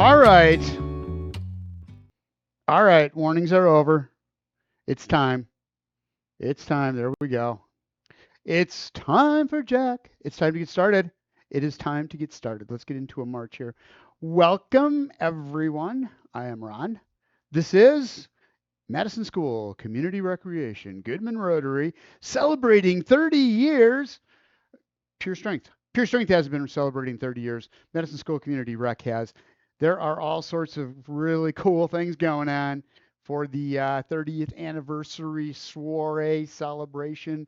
All right. All right. Warnings are over. It's time. It's time. There we go. It's time for Jack. It's time to get started. It is time to get started. Let's get into a march here. Welcome, everyone. I am Ron. This is Madison School Community Recreation, Goodman Rotary, celebrating 30 years. Pure Strength. Pure Strength has been celebrating 30 years. Madison School Community Rec has. There are all sorts of really cool things going on for the 30th anniversary soiree celebration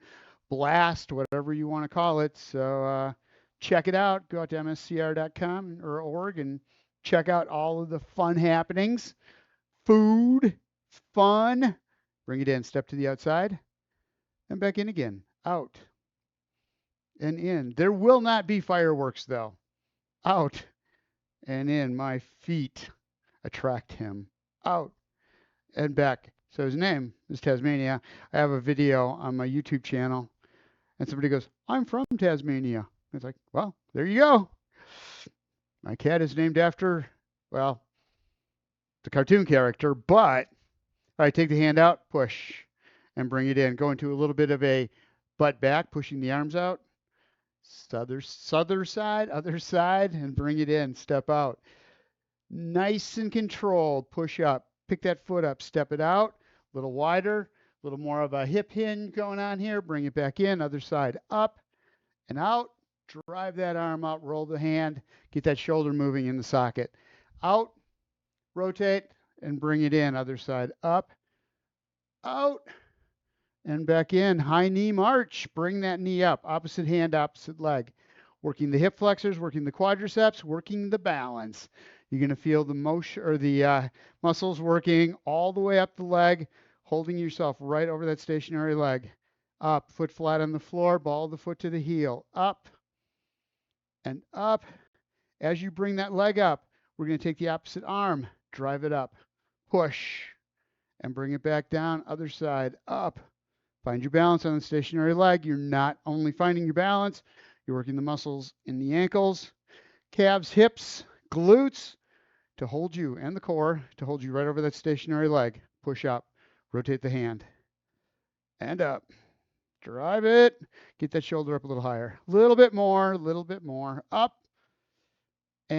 blast, whatever you want to call it. So check it out. Go out to mscr.com or org and check out all of the fun happenings. Food, fun. Bring it in. Step to the outside and back in again. Out and in. There will not be fireworks, though. Out and in. My feet attract him. Out and back. So his name is Tasmania. I have a video on my YouTube channel, and somebody goes, "I'm from Tasmania." It's like, well, there you go. My cat is named after, well, the cartoon character, but all right, take the hand out, push, and bring it in. Go into a little bit of a butt back, pushing the arms out. Other side, and bring it in. Step out. Nice and controlled. Push up. Pick that foot up. Step it out. A little wider. A little more of a hip hinge going on here. Bring it back in. Other side. Up and out. Drive that arm out. Roll the hand. Get that shoulder moving in the socket. Out. Rotate and bring it in. Other side. Up. Out. And back in. High knee march. Bring that knee up. Opposite hand, opposite leg. Working the hip flexors, working the quadriceps, working the balance. You're going to feel the motion or the muscles working all the way up the leg, holding yourself right over that stationary leg. Up, foot flat on the floor, ball of the foot to the heel. Up and up. As you bring that leg up, we're going to take the opposite arm, drive it up, push, and bring it back down. Other side, up. Find your balance on the stationary leg. You're not only finding your balance, you're working the muscles in the ankles, calves, hips, glutes to hold you, and the core to hold you right over that stationary leg. Push up, rotate the hand, and up. Drive it. Get that shoulder up a little higher. A little bit more. Up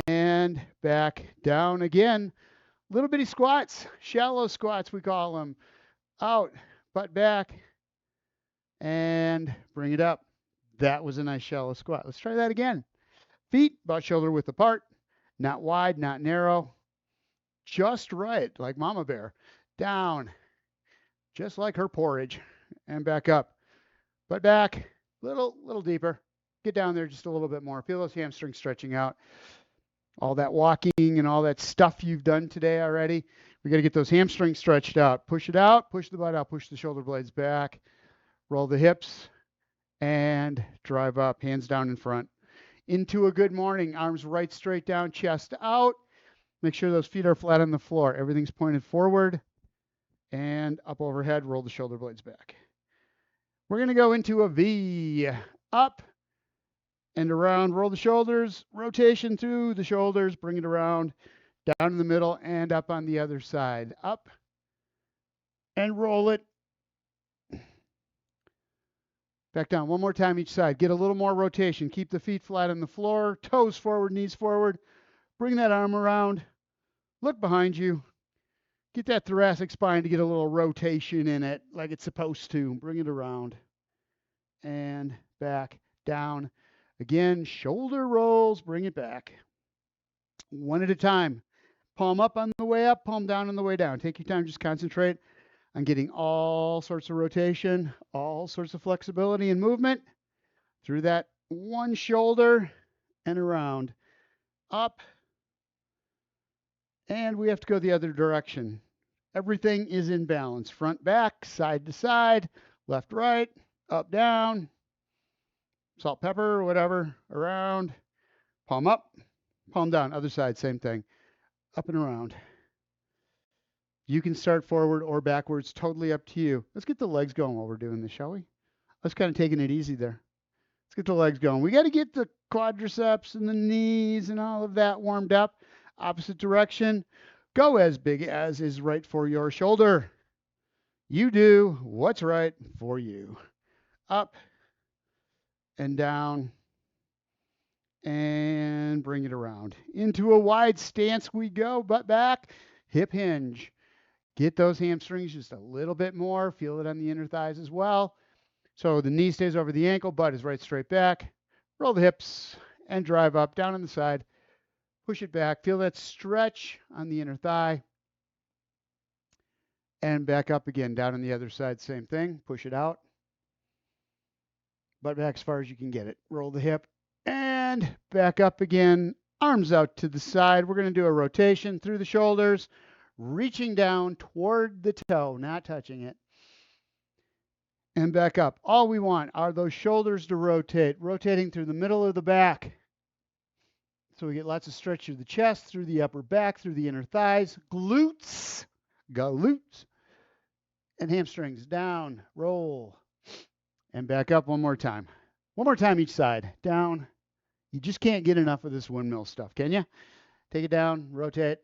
and back down again. Little bitty squats, shallow squats we call them. Out, butt back, and bring it up. That was a nice shallow squat. Let's try that again. Feet butt shoulder width apart, not wide, not narrow, just right, like Mama Bear. Down, just like her porridge, and back up. Butt back, little deeper. Get down there just a little bit more. Feel those hamstrings stretching out. All that walking and all that stuff you've done today already. We got to get those hamstrings stretched out. Push it out, push the butt out, push the shoulder blades back. Roll the hips and drive up, hands down in front. Into a good morning, arms right straight down, chest out. Make sure those feet are flat on the floor. Everything's pointed forward and up overhead. Roll the shoulder blades back. We're going to go into a V. Up and around. Roll the shoulders. Rotation through the shoulders. Bring it around. Down in the middle and up on the other side. Up and roll it. Back down. One more time each side. Get a little more rotation. Keep the feet flat on the floor. Toes forward, knees forward. Bring that arm around. Look behind you. Get that thoracic spine to get a little rotation in it like it's supposed to. Bring it around. And back, down. Again, shoulder rolls. Bring it back. One at a time. Palm up on the way up, palm down on the way down. Take your time. Just concentrate on getting all sorts of rotation, all sorts of flexibility and movement through that one shoulder and around. Up. And we have to go the other direction. Everything is in balance. Front, back, side to side, left, right, up, down, salt, pepper, whatever, around, palm up, palm down. Other side, same thing. Up and around. You can start forward or backwards, totally up to you. Let's get the legs going while we're doing this, shall we? Let's kind of taking it easy there. Let's get the legs going. We got to get the quadriceps and the knees and all of that warmed up. Opposite direction. Go as big as is right for your shoulder. You do what's right for you. Up and down and bring it around. Into a wide stance we go, butt back, hip hinge. Get those hamstrings just a little bit more. Feel it on the inner thighs as well. So the knee stays over the ankle, butt is right straight back. Roll the hips and drive up, down on the side. Push it back. Feel that stretch on the inner thigh. And back up again, down on the other side, same thing. Push it out. Butt back as far as you can get it. Roll the hip and back up again. Arms out to the side. We're going to do a rotation through the shoulders, reaching down toward the toe, not touching it. And back up. All we want are those shoulders to rotate, rotating through the middle of the back. So we get lots of stretch through the chest, through the upper back, through the inner thighs, glutes, glutes, and hamstrings. Down, roll, and back up one more time. One more time each side. Down. You just can't get enough of this windmill stuff, can you? Take it down, rotate,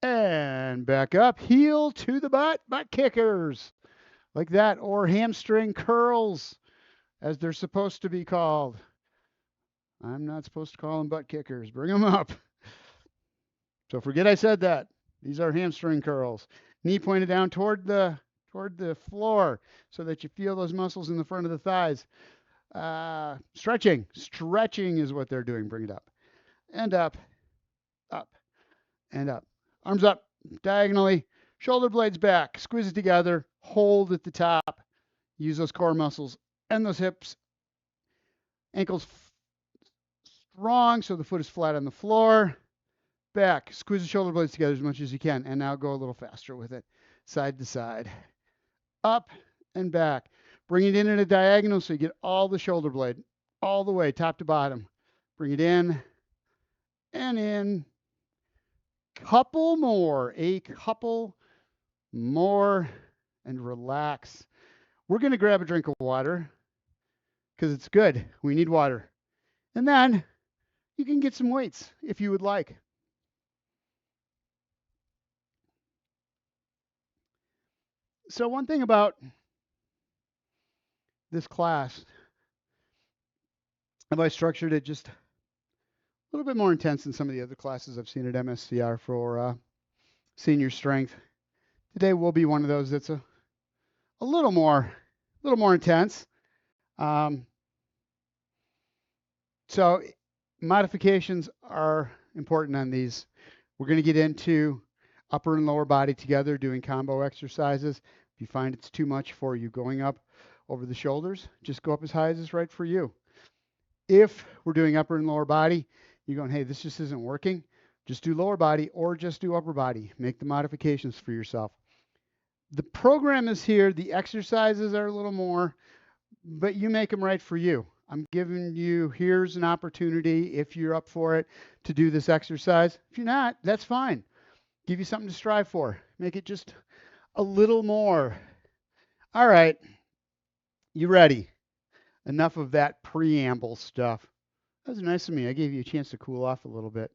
and back up. Heel to the butt kickers. Like that, or hamstring curls, as they're supposed to be called. I'm not supposed to call them butt kickers. Bring them up. So forget I said that. These are hamstring curls. Knee pointed down toward the floor so that you feel those muscles in the front of the thighs. Stretching is what they're doing. Bring it up and up, up and up. Arms up diagonally. Shoulder blades back. Squeeze it together. Hold at the top. Use those core muscles and those hips. Ankles strong so the foot is flat on the floor. Back. Squeeze the shoulder blades together as much as you can. And now go a little faster with it. Side to side. Up and back. Bring it in a diagonal so you get all the shoulder blade all the way, top to bottom. Bring it in and in. A couple more, and relax. We're going to grab a drink of water because it's good. We need water. And then you can get some weights if you would like. So one thing about this class, have I structured it just a little bit more intense than some of the other classes I've seen at MSCR for senior strength. Today will be one of those that's a little more intense. So modifications are important on these. We're going to get into upper and lower body together doing combo exercises. If you find it's too much for you going up over the shoulders, just go up as high as is right for you. If we're doing upper and lower body, you're going, hey, this just isn't working, just do lower body or just do upper body. Make the modifications for yourself. The program is here. The exercises are a little more, but you make them right for you. I'm giving you, here's an opportunity, if you're up for it, to do this exercise. If you're not, that's fine. Give you something to strive for. Make it just a little more. All right. You ready? Enough of that preamble stuff. That was nice of me. I gave you a chance to cool off a little bit.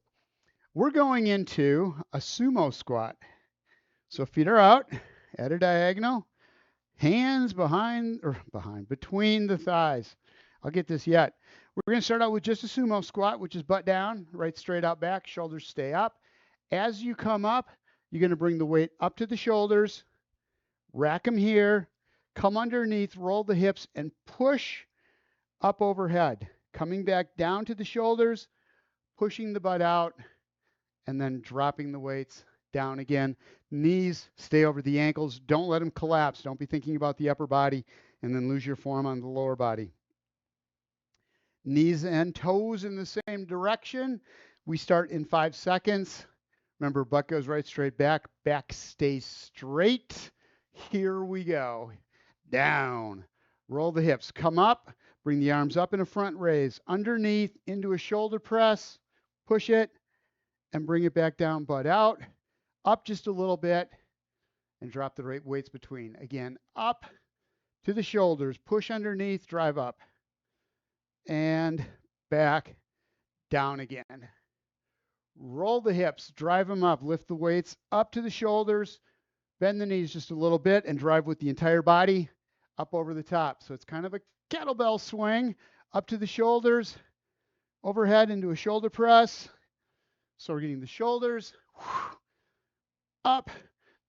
We're going into a sumo squat. So feet are out at a diagonal. Hands between the thighs. I'll get this yet. We're going to start out with just a sumo squat, which is butt down, right straight out back, shoulders stay up. As you come up, you're going to bring the weight up to the shoulders, rack them here, come underneath, roll the hips, and push up overhead. Coming back down to the shoulders, pushing the butt out, and then dropping the weights down again. Knees stay over the ankles. Don't let them collapse. Don't be thinking about the upper body and then lose your form on the lower body. Knees and toes in the same direction. We start in 5 seconds. Remember, butt goes right straight back. Back stays straight. Here we go. Down. Roll the hips. Come up. Bring the arms up in a front raise. Underneath into a shoulder press. Push it and bring it back down, butt out. Up just a little bit and drop the weights between. Again, up to the shoulders. Push underneath, drive up. And back, down again. Roll the hips, drive them up, lift the weights up to the shoulders, bend the knees just a little bit, and drive with the entire body up over the top. So it's kind of a kettlebell swing up to the shoulders, overhead into a shoulder press. So we're getting the shoulders up,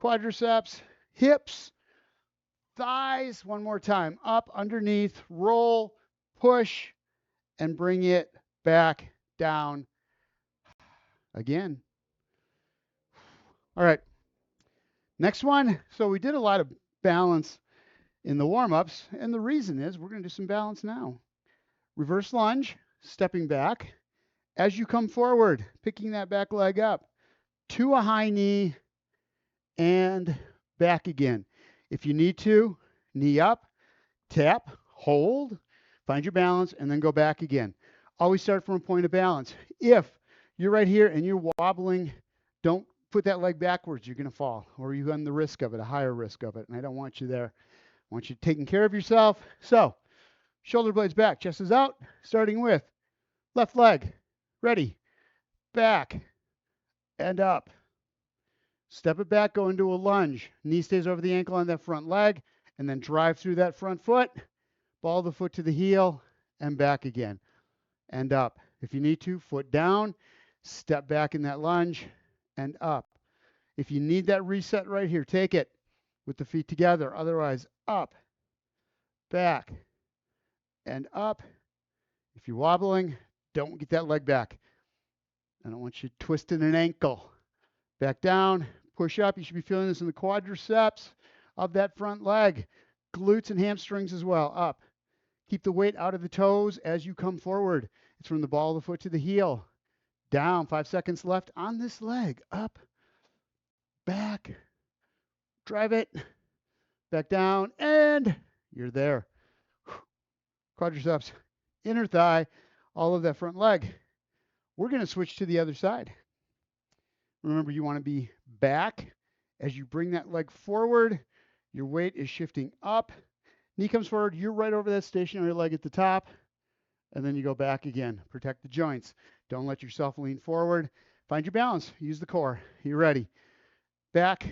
quadriceps, hips, thighs. One more time. Up, underneath, roll, push, and bring it back down again. All right. Next one. So we did a lot of balance in the warm-ups, and the reason is we're going to do some balance now. Reverse lunge, stepping back. As you come forward, picking that back leg up to a high knee and back again. If you need to, knee up, tap, hold, find your balance, and then go back again. Always start from a point of balance. If you're right here and you're wobbling, don't put that leg backwards. You're going to fall, or you run the risk of it, a higher risk of it, and I don't want you there. I want you taking care of yourself. So, shoulder blades back, chest is out, starting with left leg. Ready, back, and up. Step it back, go into a lunge. Knee stays over the ankle on that front leg, and then drive through that front foot. Ball the foot to the heel, and back again. And up. If you need to, foot down, step back in that lunge, and up. If you need that reset right here, take it with the feet together. Otherwise, up, back, and up. If you're wobbling, don't get that leg back. I don't want you twisting an ankle. Back down, push up. You should be feeling this in the quadriceps of that front leg. Glutes and hamstrings as well. Up. Keep the weight out of the toes as you come forward. It's from the ball of the foot to the heel. Down, 5 seconds left on this leg. Up, back, drive it, back down, and you're there. Quadriceps, inner thigh, all of that front leg. We're going to switch to the other side. Remember, you want to be back. As you bring that leg forward, your weight is shifting up. Knee comes forward, you're right over that stationary leg at the top, and then you go back again. Protect the joints. Don't let yourself lean forward. Find your balance. Use the core. You ready? Back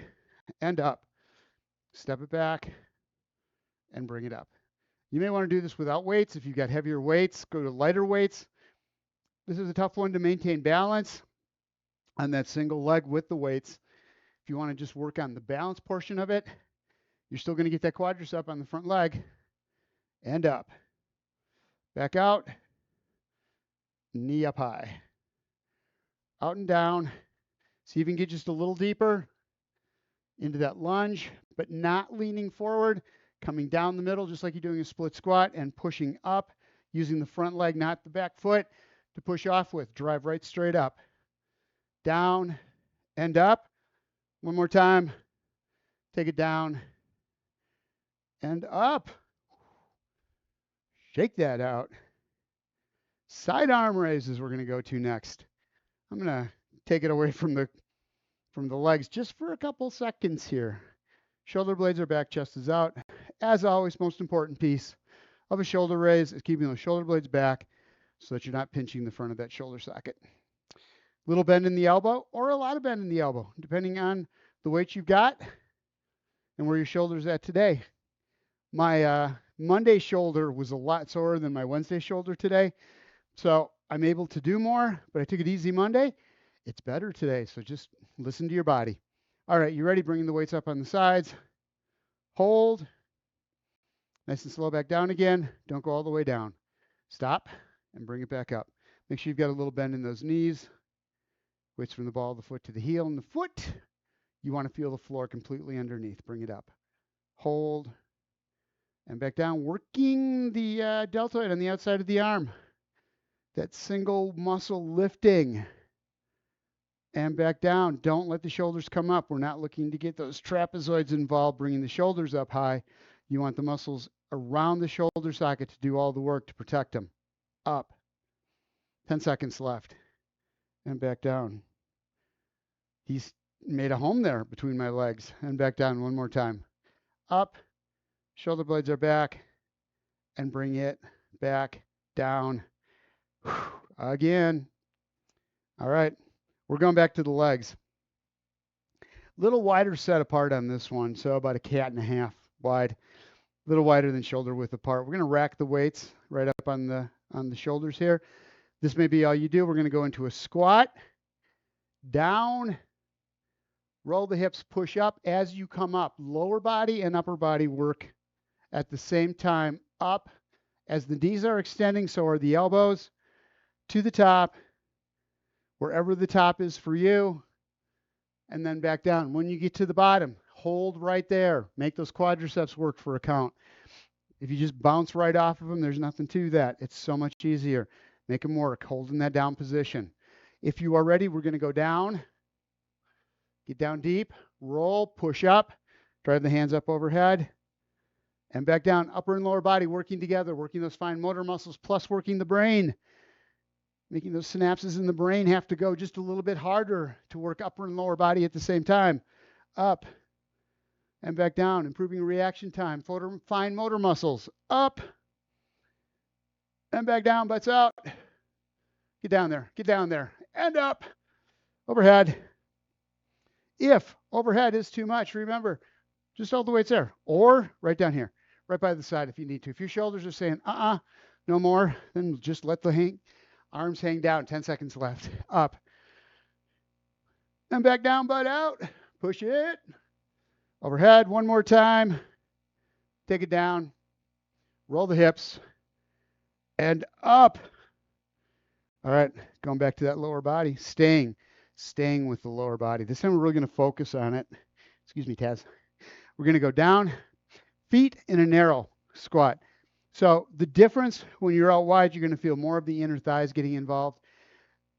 and up. Step it back and bring it up. You may want to do this without weights. If you've got heavier weights, go to lighter weights. This is a tough one to maintain balance on that single leg with the weights. If you want to just work on the balance portion of it, you're still going to get that quadricep on the front leg and up. Back out, knee up high. Out and down. See if you can get just a little deeper into that lunge, but not leaning forward, coming down the middle just like you're doing a split squat and pushing up, using the front leg, not the back foot, to push off with. Drive right straight up. Down and up. One more time. Take it down and up. Shake that out. Side arm raises we're going to go to next. I'm going to take it away from the legs just for a couple seconds here. Shoulder blades are back, chest is out. As always, most important piece of a shoulder raise is keeping those shoulder blades back so that you're not pinching the front of that shoulder socket. Little bend in the elbow or a lot of bend in the elbow, depending on the weight you've got and where your shoulder's at today. My Monday shoulder was a lot sore than my Wednesday shoulder today. So I'm able to do more, but I took it easy Monday. It's better today, so just listen to your body. All right, you ready? Bringing the weights up on the sides. Hold. Nice and slow back down again. Don't go all the way down. Stop and bring it back up. Make sure you've got a little bend in those knees. Weights from the ball of the foot to the heel and the foot. You want to feel the floor completely underneath. Bring it up. Hold. And back down, working the deltoid on the outside of the arm. That single muscle lifting. And back down. Don't let the shoulders come up. We're not looking to get those trapezoids involved, bringing the shoulders up high. You want the muscles around the shoulder socket to do all the work to protect them. Up. 10 seconds left. And back down. He's made a home there between my legs. And back down one more time. Up. Shoulder blades are back. And bring it back down. Again. All right. We're going back to the legs. Little wider set apart on this one, so about a cat and a half wide. A little wider than shoulder width apart. We're going to rack the weights right up on the shoulders here. This may be all you do. We're going to go into a squat, down, roll the hips, push up as you come up. Lower body and upper body work at the same time. Up as the knees are extending, so are the elbows, to the top, wherever the top is for you, and then back down. When you get to the bottom, hold right there. Make those quadriceps work for a count. If you just bounce right off of them, there's nothing to that. It's so much easier. Make them work, holding that down position. If you are ready, we're going to go down. Get down deep, roll, push up, drive the hands up overhead, and back down. Upper and lower body working together, working those fine motor muscles, plus working the brain. Making those synapses in the brain have to go just a little bit harder to work upper and lower body at the same time. Up and back down, improving reaction time, fine motor muscles. Up and back down, butts out. Get down there, and up. Overhead. If overhead is too much, remember, just hold the weights there, or right down here, right by the side if you need to. If your shoulders are saying, no more, then just let the arms hang down. 10 seconds left. Up and back down, butt out. Push it. Overhead, one more time. Take it down. Roll the hips. And up. All right, going back to that lower body. Staying with the lower body. This time we're really going to focus on it. Excuse me, Taz. We're going to go down, feet in a narrow squat. So the difference when you're out wide, you're going to feel more of the inner thighs getting involved.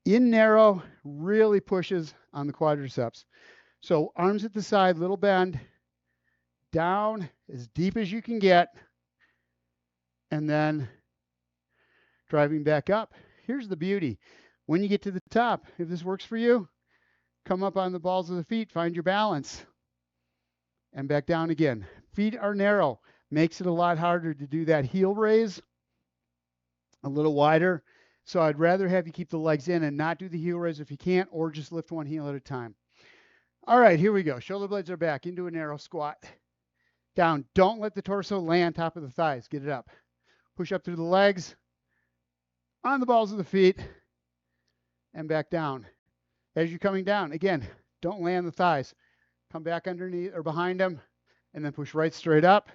In narrow really pushes on the quadriceps. So arms at the side, little bend, down as deep as you can get, and then driving back up. Here's the beauty. When you get to the top, if this works for you, come up on the balls of the feet, find your balance, and back down again. Feet are narrow. Makes it a lot harder to do that heel raise a little wider. So I'd rather have you keep the legs in and not do the heel raise if you can't, or just lift one heel at a time. All right, here we go. Shoulder blades are back into a narrow squat. Down. Don't let the torso lay on top of the thighs. Get it up. Push up through the legs, on the balls of the feet, and back down. As you're coming down, again, don't lay on the thighs. Come back underneath or behind them, and then push right straight up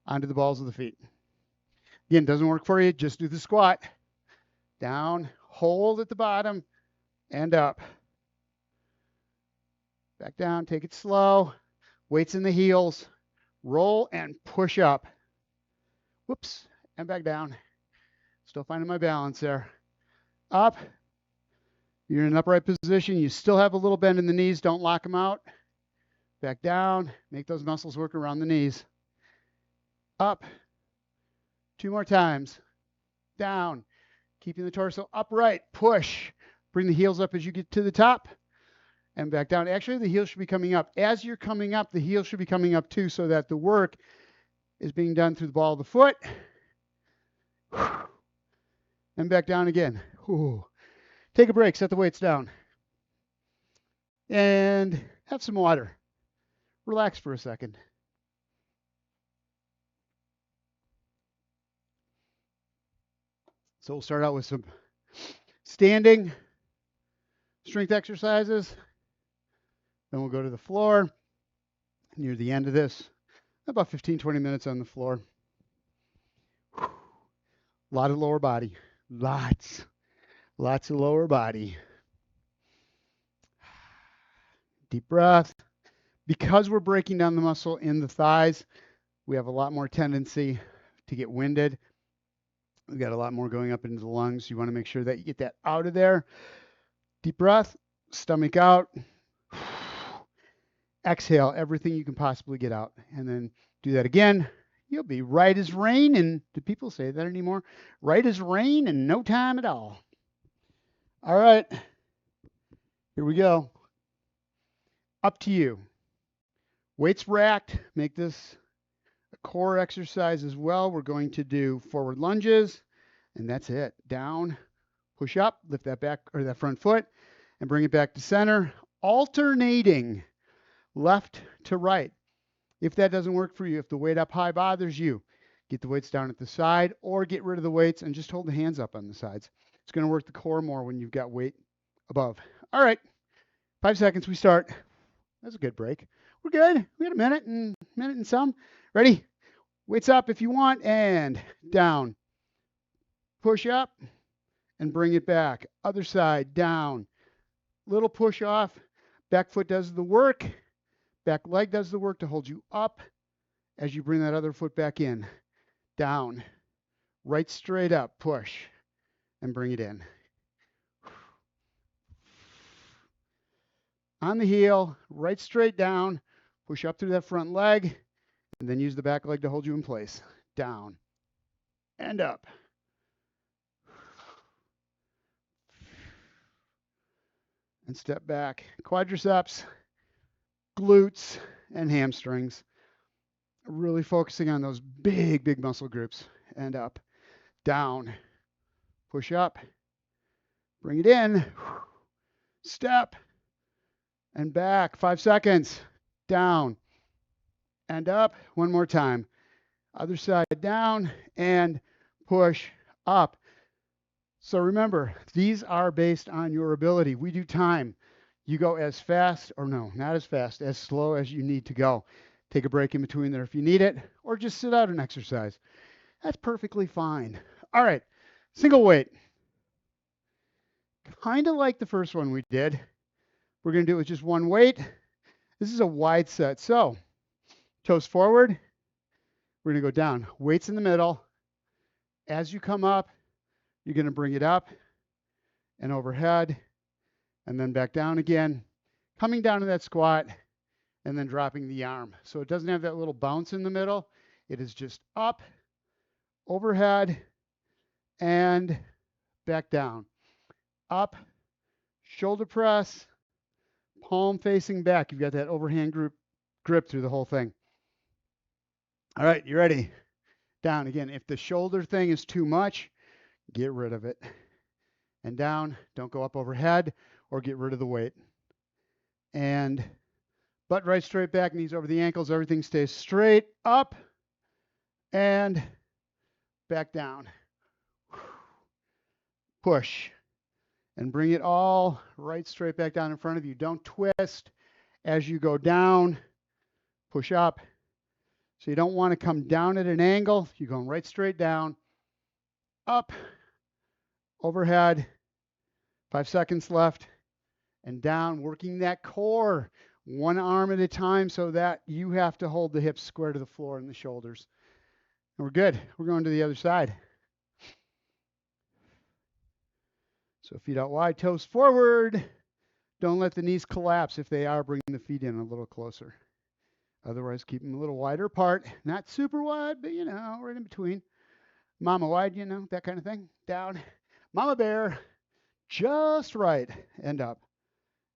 onto the balls of the feet. Again, doesn't work for you, just do the squat. Down, hold at the bottom, and up. Back down, take it slow. Weights in the heels. Roll and push up. Whoops, and back down. Still finding my balance there. Up. You're in an upright position. You still have a little bend in the knees. Don't lock them out. Back down. Make those muscles work around the knees. Up. 2 more times. Down. Keeping the torso upright. Push. Bring the heels up as you get to the top. And back down. Actually, the heels should be coming up. As you're coming up, the heels should be coming up too, so that the work is being done through the ball of the foot. And back down again. Take a break. Set the weights down. And have some water. Relax for a second. So we'll start out with some standing strength exercises. Then we'll go to the floor near the end of this. About 15, 20 minutes on the floor. A lot of lower body. Lots of lower body. Deep breath. Because we're breaking down the muscle in the thighs, we have a lot more tendency to get winded. We've got a lot more going up into the lungs. You want to make sure that you get that out of there. Deep breath, stomach out. Exhale everything you can possibly get out. And then do that again. You'll be right as rain. And do people say that anymore? Right as rain in no time at all. All right. Here we go. Up to you. Weights racked. Make this a core exercise as well. We're going to do forward lunges. And that's it. Down. Push up. Lift that back or that front foot. and bring it back to center, alternating left to right. If that doesn't work for you, if the weight up high bothers you, get the weights down at the side or get rid of the weights and just hold the hands up on the sides. It's going to work the core more when you've got weight above. All right, 5 seconds, we start. That's a good break. We're good. We got a minute and some. Ready? Weights up if you want, and down. Push up and bring it back. Other side, down. Little push off. Back foot does the work. Back leg does the work to hold you up as you bring that other foot back in. Down. Right straight up. Push and bring it in. On the heel, right straight down. Push up through that front leg, and then use the back leg to hold you in place. Down and up. And step back. Quadriceps, glutes, and hamstrings. Really focusing on those big muscle groups. And up, down, push up, bring it in, step, and back. 5 seconds. Down and up. One more time. Other side, down and push up. So remember, these are based on your ability. We do time. You go as fast, or no, not as fast, as slow as you need to go. Take a break in between there if you need it, or just sit out and exercise. That's perfectly fine. All right, single weight. Kind of like the first one we did. We're going to do it with just one weight. This is a wide set. So, toes forward. We're going to go down. Weights in the middle. As you come up, you're going to bring it up and overhead, and then back down again. Coming down to that squat, and then dropping the arm. So it doesn't have that little bounce in the middle. It is just up, overhead, and back down. Up, shoulder press, palm facing back. You've got that overhand grip through the whole thing. All right, you ready? Down again. If the shoulder thing is too much, get rid of it. And down, don't go up overhead or get rid of the weight. And butt right straight back, knees over the ankles, everything stays straight, up and back down. Push and bring it all right straight back down in front of you. Don't twist as you go down. Push up. So you don't want to come down at an angle. You're going right straight down, up, overhead, 5 seconds left, and down, working that core, one arm at a time so that you have to hold the hips square to the floor and the shoulders. And we're good. We're going to the other side. So feet out wide, toes forward. Don't let the knees collapse. If they are, bring the feet in a little closer. Otherwise, keep them a little wider apart. Not super wide, but, right in between. Mama wide, that kind of thing. Down. Mama bear. Just right. And up.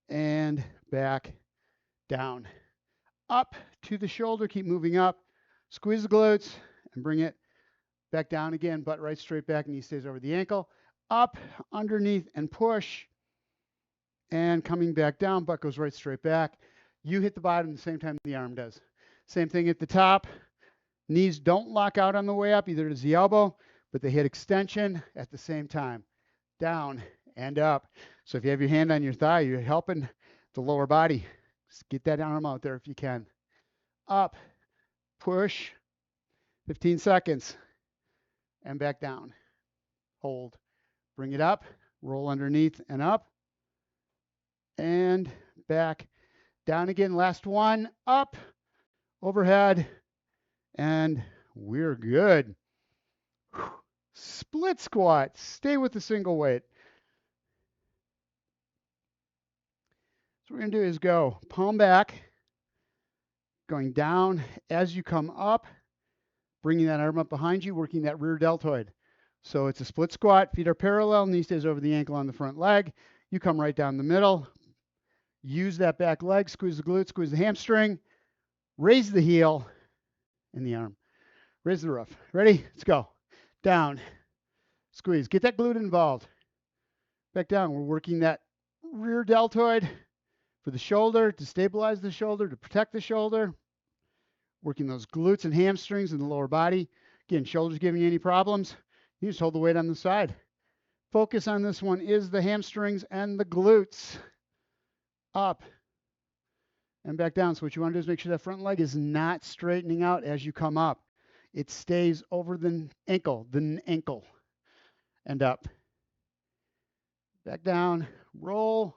And back. Down. Up to the shoulder. Keep moving up. Squeeze the glutes and bring it back down again. Butt right straight back. Knee stays over the ankle. Up, underneath, and push. And coming back down. Butt goes right straight back. You hit the bottom at the same time the arm does. Same thing at the top. Knees don't lock out on the way up, either as the elbow, but they hit extension at the same time. Down and up. So if you have your hand on your thigh, you're helping the lower body. Just get that arm out there if you can. Up, push, 15 seconds, and back down. Hold. Bring it up, roll underneath and up, and back. Down again, last one, up, overhead, and we're good. Split squat, stay with the single weight. So what we're gonna do is go palm back, going down as you come up, bringing that arm up behind you, working that rear deltoid. So it's a split squat, feet are parallel, knee stays over the ankle on the front leg. You come right down the middle, use that back leg, squeeze the glute, squeeze the hamstring, raise the heel and the arm. Raise the roof. Ready? Let's go. Down. Squeeze. Get that glute involved. Back down. We're working that rear deltoid for the shoulder, to stabilize the shoulder, to protect the shoulder. Working those glutes and hamstrings in the lower body. Again, shoulders giving you any problems, you just hold the weight on the side. Focus on this one is the hamstrings and the glutes. Up and back down. So what you want to do is make sure that front leg is not straightening out as you come up. It stays over the ankle, and up. Back down, roll,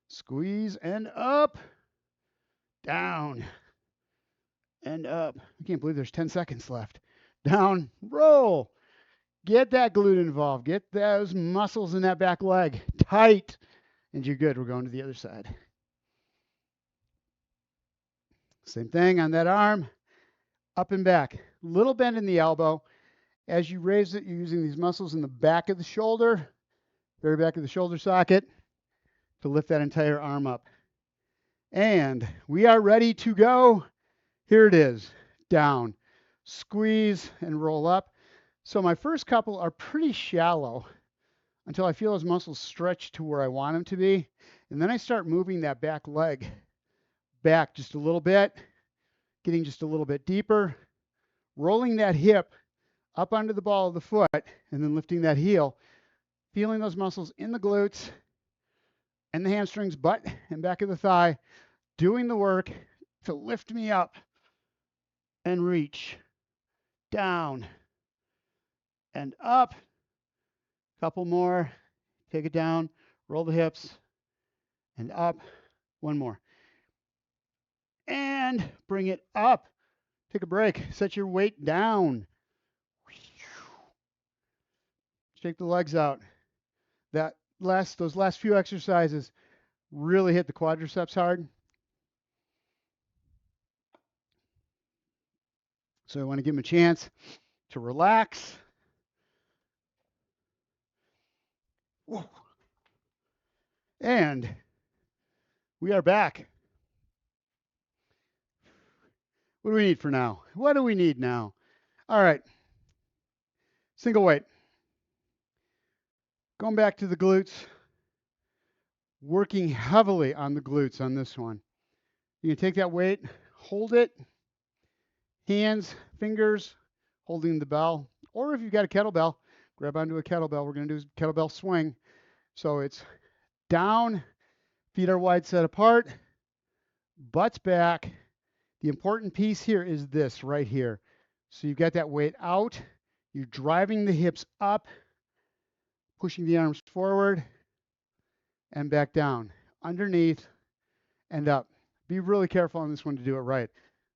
squeeze, and up. Down and up. I can't believe there's 10 seconds left. Down, roll. Get that glute involved. Get those muscles in that back leg tight. And you're good. We're going to the other side. Same thing on that arm. Up and back. Little bend in the elbow. As you raise it, you're using these muscles in the back of the shoulder, very back of the shoulder socket, to lift that entire arm up. And we are ready to go. Here it is. Down. Squeeze and roll up. So my first couple are pretty shallow until I feel those muscles stretch to where I want them to be. And then I start moving that back leg back just a little bit, getting just a little bit deeper, rolling that hip up onto the ball of the foot, and then lifting that heel, feeling those muscles in the glutes and the hamstrings, butt and back of the thigh, doing the work to lift me up and reach down and up. Couple more. Take it down, roll the hips and up. One more. And bring it up. Take a break. Set your weight down. Shake the legs out. Those last few exercises really hit the quadriceps hard. So I want to give them a chance to relax. And we are back. What do we need for now? What do we need now? All right. Single weight. Going back to the glutes. Working heavily on the glutes on this one. You can take that weight, hold it, hands, fingers, holding the bell. Or if you've got a kettlebell, grab onto a kettlebell. We're going to do a kettlebell swing. So it's down, feet are wide set apart, butts back. The important piece here is this right here. So you've got that weight out. You're driving the hips up, pushing the arms forward and back down, underneath and up. Be really careful on this one to do it right.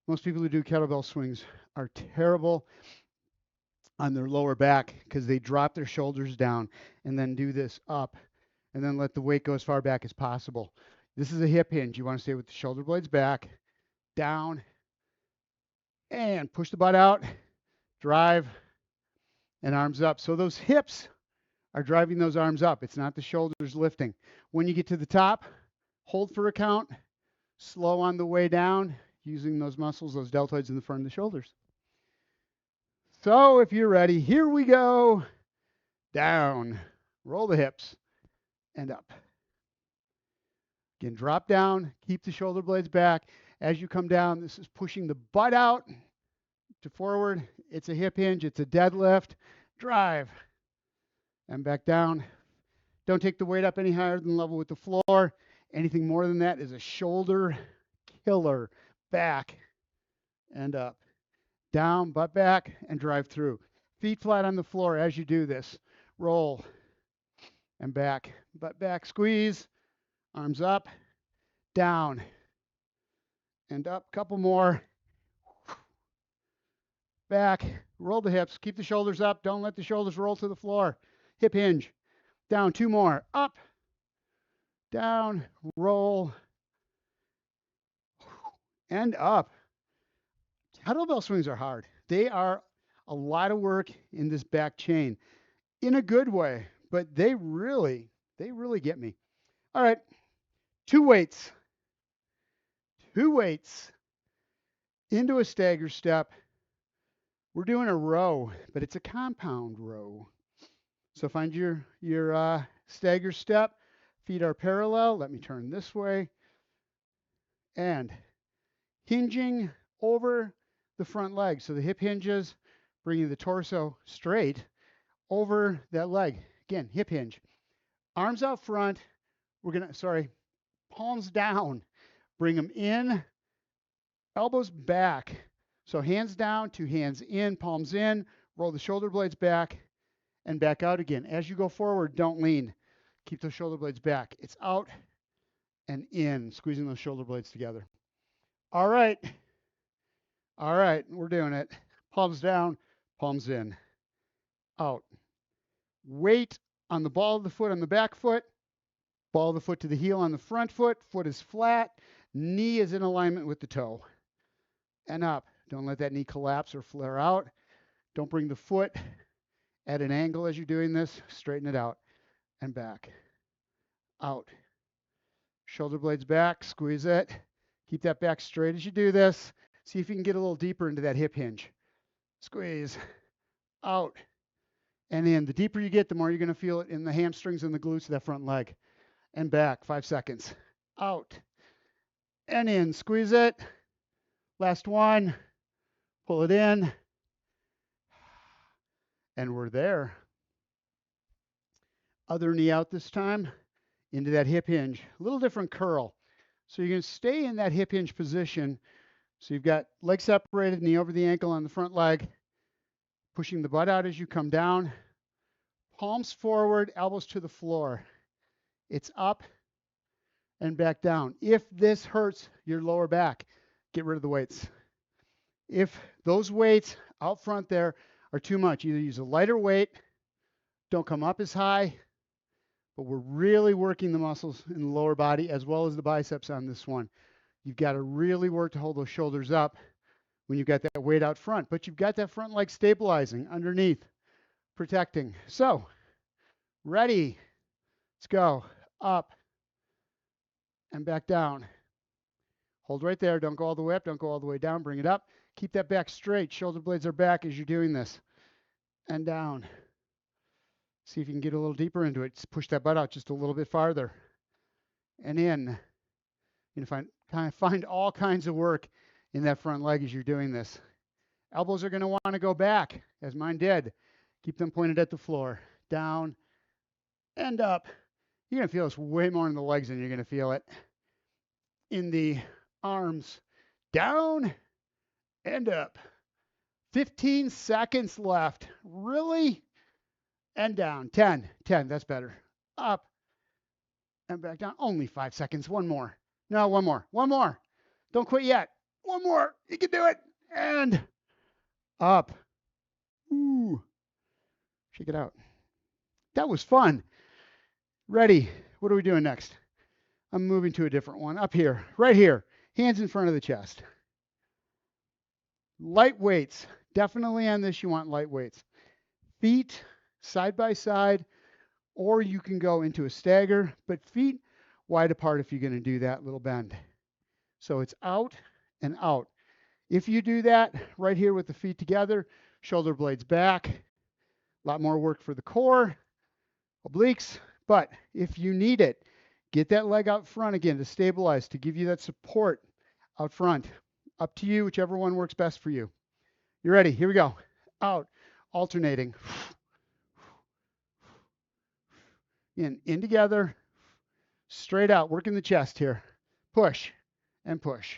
Most people who do kettlebell swings are terrible on their lower back because they drop their shoulders down and then do this up and then let the weight go as far back as possible. This is a hip hinge. You want to stay with the shoulder blades back, down, and push the butt out, drive, and arms up. So those hips are driving those arms up. It's not the shoulders lifting. When you get to the top, hold for a count, slow on the way down, using those muscles, those deltoids in the front of the shoulders. So if you're ready, here we go. Down, roll the hips, and up. Again, drop down, keep the shoulder blades back. As you come down, this is pushing the butt out to forward. It's a hip hinge, it's a deadlift. Drive, and back down. Don't take the weight up any higher than level with the floor. Anything more than that is a shoulder killer. Back and up. Down, butt back, and drive through. Feet flat on the floor as you do this. Roll and back, butt back, squeeze, arms up, down, and up. Couple more. Back, roll the hips, keep the shoulders up. Don't let the shoulders roll to the floor. Hip hinge. Down, two more. Up, down, roll, and up. Kettlebell swings are hard. They are a lot of work in this back chain in a good way, but they really get me. All right, two weights into a stagger step. We're doing a row, but it's a compound row. So find your stagger step, Feet are parallel. Let me turn this way. And hinging over the front leg. So the hip hinges, bringing the torso straight over that leg. Again, hip hinge. Arms out front. Palms down. Bring them in, elbows back. So hands down, 2 hands in, palms in, roll the shoulder blades back and back out again. As you go forward, don't lean. Keep those shoulder blades back. It's out and in, squeezing those shoulder blades together. All right. All right, we're doing it. Palms down, palms in, out. Weight on the ball of the foot on the back foot, ball of the foot to the heel on the front foot. Foot is flat, knee is in alignment with the toe. And up. Don't let that knee collapse or flare out. Don't bring the foot at an angle as you're doing this. Straighten it out and back. Out. Shoulder blades back, squeeze it. Keep that back straight as you do this. See if you can get a little deeper into that hip hinge. Squeeze. Out. And in. The deeper you get, the more you're going to feel it in the hamstrings and the glutes of that front leg. And back. 5 seconds. Out. And in. Squeeze it. Last one. Pull it in. And we're there. Other knee out this time. Into that hip hinge. A little different curl. So you're going to stay in that hip hinge position. So you've got leg separated, knee over the ankle on the front leg. Pushing the butt out as you come down. Palms forward, elbows to the floor. It's up and back down. If this hurts your lower back, get rid of the weights. If those weights out front there are too much, either use a lighter weight, don't come up as high, but we're really working the muscles in the lower body as well as the biceps on this one. You've got to really work to hold those shoulders up when you've got that weight out front, but you've got that front leg stabilizing underneath, protecting. So, ready, let's go, up and back down. Hold right there, don't go all the way up, don't go all the way down, bring it up. Keep that back straight, shoulder blades are back as you're doing this. And down. See if you can get a little deeper into it. Just push that butt out just a little bit farther. And in. You can find all kinds of work in that front leg as you're doing this. Elbows are going to want to go back, as mine did. Keep them pointed at the floor. Down and up. You're going to feel this way more in the legs than you're going to feel it in the arms. Down and up. 15 seconds left. Really? And down. 10. That's better. Up and back down. Only 5 seconds. One more. No, one more. Don't quit yet. One more. You can do it. And up. Ooh. Shake it out. That was fun. Ready. What are we doing next? I'm moving to a different one. Up here. Right here. Hands in front of the chest. Light weights. Definitely on this you want light weights. Feet side by side, or you can go into a stagger, but feet wide apart if you're going to do that little bend. So it's out and out. If you do that right here with the feet together, shoulder blades back, a lot more work for the core, obliques, but if you need it, get that leg out front again to stabilize, to give you that support out front. Up to you, whichever one works best for you. You ready? Here we go. Out, alternating. In together, straight out, working the chest here. Push and push.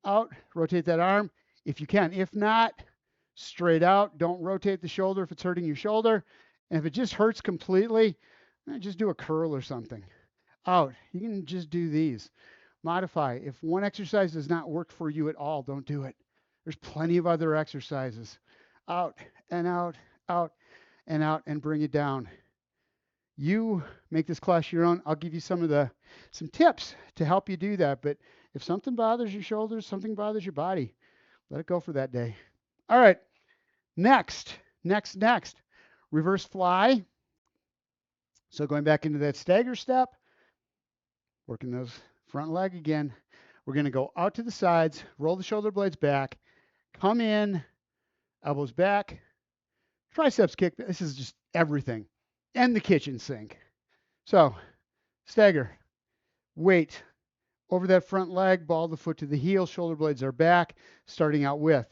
Out, rotate that arm if you can. If not, straight out. Don't rotate the shoulder if it's hurting your shoulder. And if it just hurts completely, just do a curl or something. Out. You can just do these. Modify. If one exercise does not work for you at all, don't do it. There's plenty of other exercises. Out and out, out and out, and bring it down. You make this class your own. I'll give you some tips to help you do that. But if something bothers your shoulders, something bothers your body, let it go for that day. All right. Next. Reverse fly. So going back into that stagger step, working those front leg again. We're going to go out to the sides, roll the shoulder blades back, come in, elbows back, triceps kick. This is just everything. And the kitchen sink. So Stagger. Weight over that front leg, ball the foot to the heel, shoulder blades are back, starting out with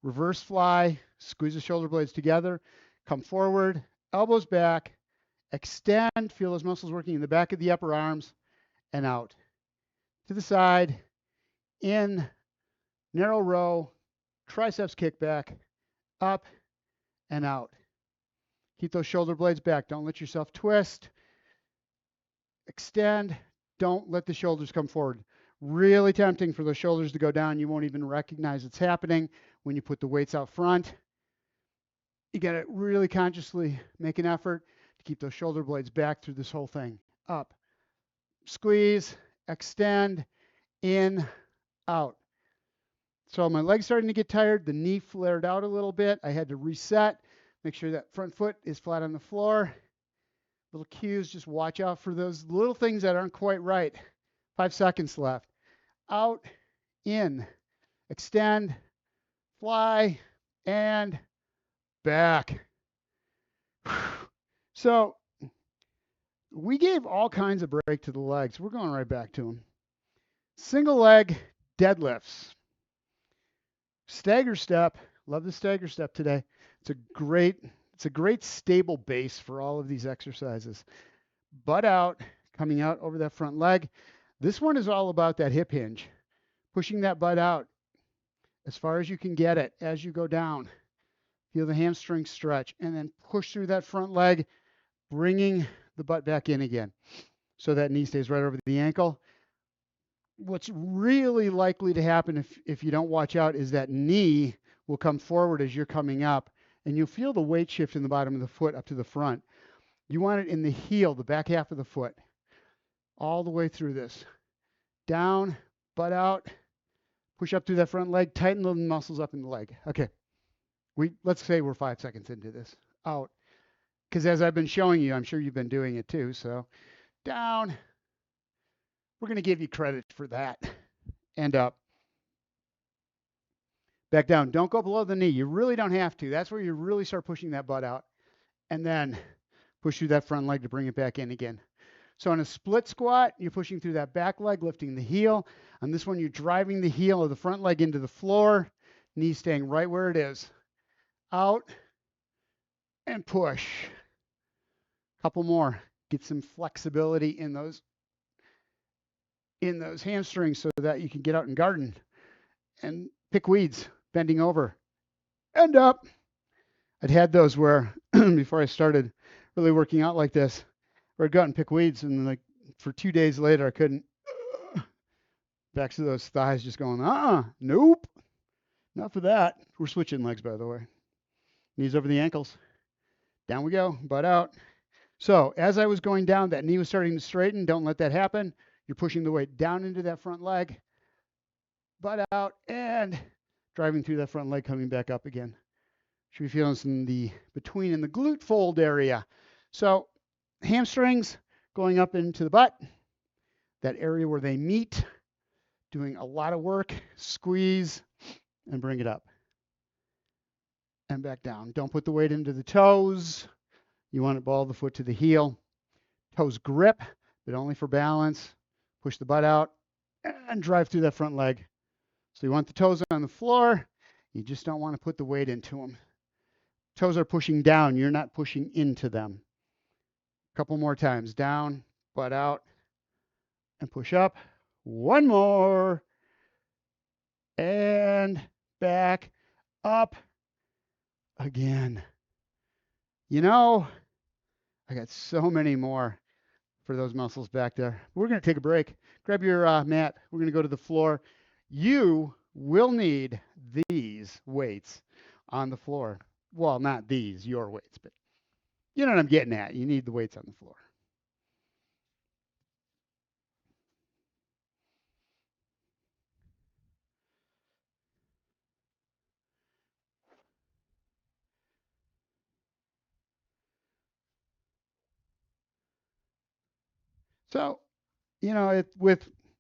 reverse fly, squeeze the shoulder blades together, come forward, elbows back, extend, feel those muscles working in the back of the upper arms, and out. To the side, in, narrow row, triceps kick back, up, and out. Keep those shoulder blades back. Don't let yourself twist. Extend. Don't let the shoulders come forward. Really tempting for those shoulders to go down. You won't even recognize it's happening when you put the weights out front. You got to really consciously make an effort to keep those shoulder blades back through this whole thing. Up, squeeze, extend, in, out. So my leg's starting to get tired. The knee flared out a little bit. I had to reset, make sure that front foot is flat on the floor. Little cues, just watch out for those little things that aren't quite right. 5 seconds left. Out, in, extend, fly, and back. So we gave all kinds of break to the legs. We're going right back to them. Single leg deadlifts. Stagger step. Love the stagger step today. It's a great stable base for all of these exercises. Butt out, coming out over that front leg. This one is all about that hip hinge. Pushing that butt out as far as you can get it as you go down. Feel the hamstring stretch and then push through that front leg, bringing the butt back in again so that knee stays right over the ankle. What's really likely to happen if you don't watch out is that knee will come forward as you're coming up, and you'll feel the weight shift in the bottom of the foot up to the front. You want it in the heel, the back half of the foot, all the way through this. Down, butt out, push up through that front leg, tighten the muscles up in the leg. Okay, let's say we're 5 seconds into this. Out, because as I've been showing you, I'm sure you've been doing it too. So down, we're going to give you credit for that. And up. Back down. Don't go below the knee. You really don't have to. That's where you really start pushing that butt out. And then push through that front leg to bring it back in again. So on a split squat, you're pushing through that back leg, lifting the heel. On this one, you're driving the heel of the front leg into the floor, knee staying right where it is. Out and push. Couple more. Get some flexibility in those hamstrings so that you can get out and garden and pick weeds, bending over and up. I'd had those where before I started really working out like this, where I'd go out and pick weeds, and like for 2 days later, I couldn't. Back to those thighs just going, nope, not for that. We're switching legs, by the way. Knees over the ankles. Down we go, butt out. So as I was going down, that knee was starting to straighten. Don't let that happen. You're pushing the weight down into that front leg, butt out, and driving through that front leg, coming back up again. Should be feeling some in the between in the glute fold area. So hamstrings going up into the butt, that area where they meet, doing a lot of work, squeeze, and bring it up. And back down. Don't put the weight into the toes. You want to ball the foot to the heel. Toes grip, but only for balance. Push the butt out and drive through that front leg. So you want the toes on the floor. You just don't want to put the weight into them. Toes are pushing down. You're not pushing into them. A couple more times. Down, butt out, and push up. One more. And back up again. You know, I got so many more for those muscles back there. We're going to take a break. Grab your mat. We're going to go to the floor. You will need these weights on the floor. Well, not these, your weights, but you know what I'm getting at. You need the weights on the floor. So, you know, I'm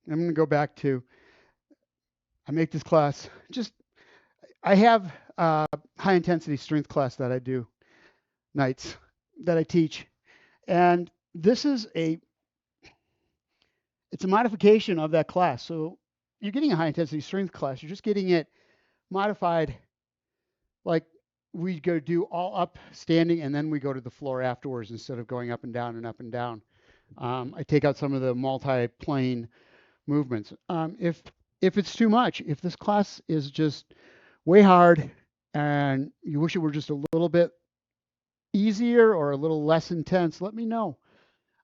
going to go back to, I make this class, I have a high intensity strength class that I do nights that I teach. And this is It's a modification of that class. So you're getting a high intensity strength class. You're just getting it modified, like we go do all up standing and then we go to the floor afterwards instead of going up and down and up and down. I take out some of the multi-plane movements. If it's too much, if this class is just way hard and you wish it were just a little bit easier or a little less intense, let me know.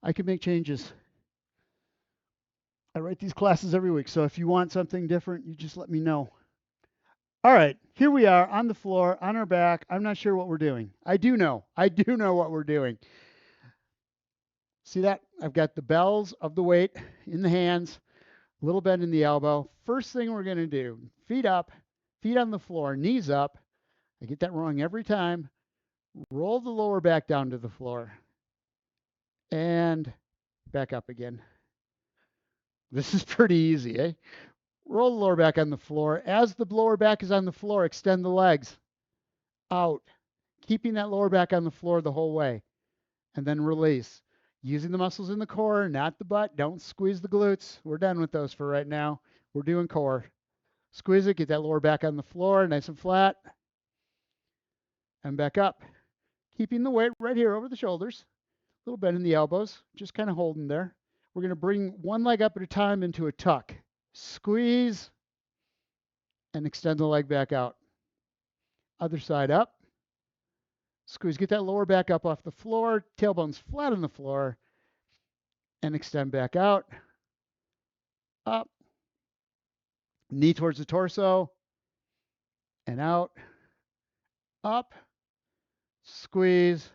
I can make changes. I write these classes every week, so if you want something different, you just let me know. All right, here we are on the floor, on our back. I'm not sure what we're doing. I do know what we're doing. See that? I've got the bells of the weight in the hands, a little bend in the elbow. First thing we're going to do, feet up, feet on the floor, knees up. I get that wrong every time. Roll the lower back down to the floor and back up again. This is pretty easy, eh? Roll the lower back on the floor. As the lower back is on the floor, extend the legs out, keeping that lower back on the floor the whole way. And then release. Using the muscles in the core, not the butt. Don't squeeze the glutes. We're done with those for right now. We're doing core. Squeeze it, get that lower back on the floor, nice and flat. And back up. Keeping the weight right here over the shoulders. A little bend in the elbows, just kind of holding there. We're going to bring one leg up at a time into a tuck. Squeeze and extend the leg back out. Other side up. Squeeze, get that lower back up off the floor, tailbone's flat on the floor, and extend back out. Up. Knee towards the torso, and out. Up. Squeeze,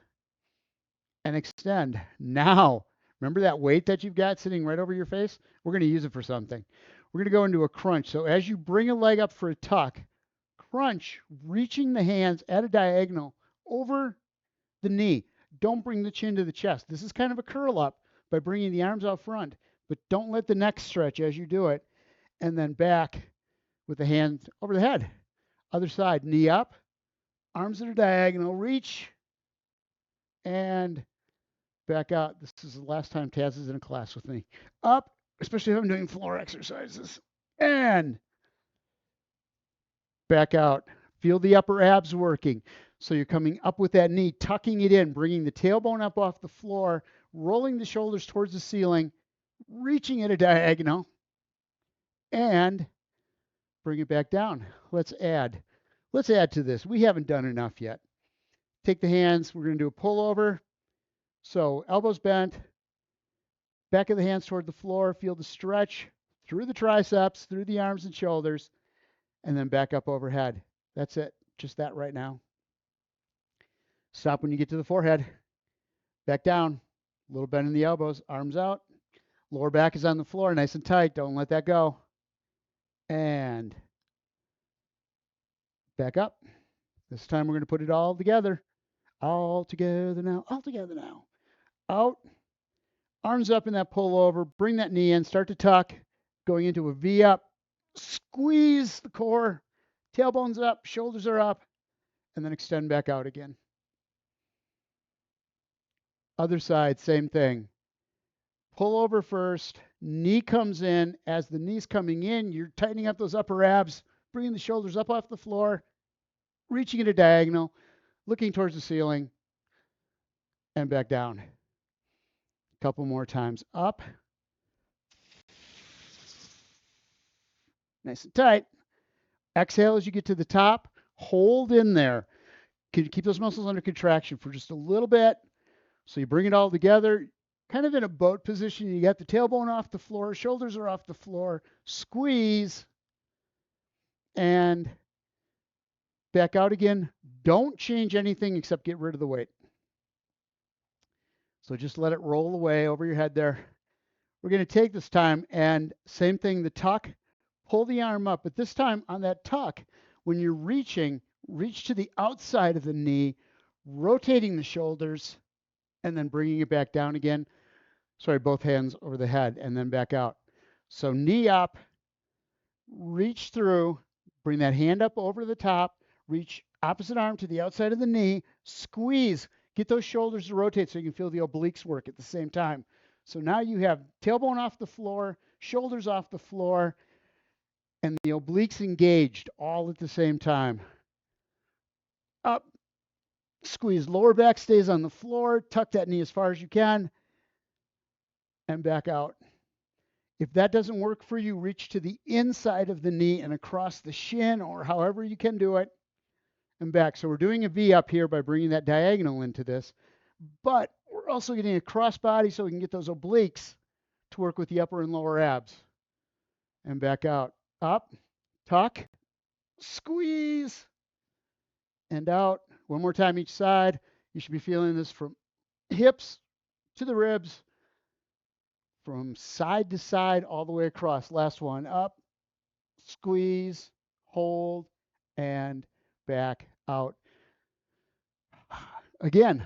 and extend. Now, remember that weight that you've got sitting right over your face? We're going to use it for something. We're going to go into a crunch. So as you bring a leg up for a tuck, crunch, reaching the hands at a diagonal over the knee. Don't bring the chin to the chest. This is kind of a curl up by bringing the arms out front, but don't let the neck stretch as you do it. And then back with the hand over the head. Other side, knee up, arms at a diagonal, reach, and back out. This is the last time Taz is in a class with me. Up, especially if I'm doing floor exercises. And back out. Feel the upper abs working. So you're coming up with that knee, tucking it in, bringing the tailbone up off the floor, rolling the shoulders towards the ceiling, reaching at a diagonal, and bring it back down. Let's add. Let's add to this. We haven't done enough yet. Take the hands. We're going to do a pullover. So elbows bent, back of the hands toward the floor. Feel the stretch through the triceps, through the arms and shoulders, and then back up overhead. That's it. Just that right now. Stop when you get to the forehead. Back down. A little bend in the elbows. Arms out. Lower back is on the floor. Nice and tight. Don't let that go. And back up. This time we're going to put it all together. All together now. All together now. Out. Arms up in that pullover. Bring that knee in. Start to tuck. Going into a V up. Squeeze the core. Tailbone's up. Shoulders are up. And then extend back out again. Other side, same thing. Pull over first. Knee comes in. As the knee's coming in, you're tightening up those upper abs, bringing the shoulders up off the floor, reaching at a diagonal, looking towards the ceiling, and back down. A couple more times. Up. Nice and tight. Exhale as you get to the top. Hold in there. Keep those muscles under contraction for just a little bit. So you bring it all together, kind of in a boat position. You got the tailbone off the floor, shoulders are off the floor. Squeeze and back out again. Don't change anything except get rid of the weight. So just let it roll away over your head there. We're going to take this time and same thing, the tuck, pull the arm up. But this time on that tuck, when you're reaching, reach to the outside of the knee, rotating the shoulders, and then bringing it back down again. Sorry, both hands over the head and then back out. So knee up, reach through, bring that hand up over the top, reach opposite arm to the outside of the knee, squeeze, get those shoulders to rotate so you can feel the obliques work at the same time. So now you have tailbone off the floor, shoulders off the floor, and the obliques engaged all at the same time. Up, squeeze, lower back stays on the floor, tuck that knee as far as you can, and back out. If that doesn't work for you, reach to the inside of the knee and across the shin, or however you can do it, and back. So we're doing a V up here by bringing that diagonal into this, but we're also getting a cross body so we can get those obliques to work with the upper and lower abs. And back out. Up, tuck, squeeze, and out. One more time each side. You should be feeling this from hips to the ribs, from side to side, all the way across. Last one. Up, squeeze, hold, and back out. Again,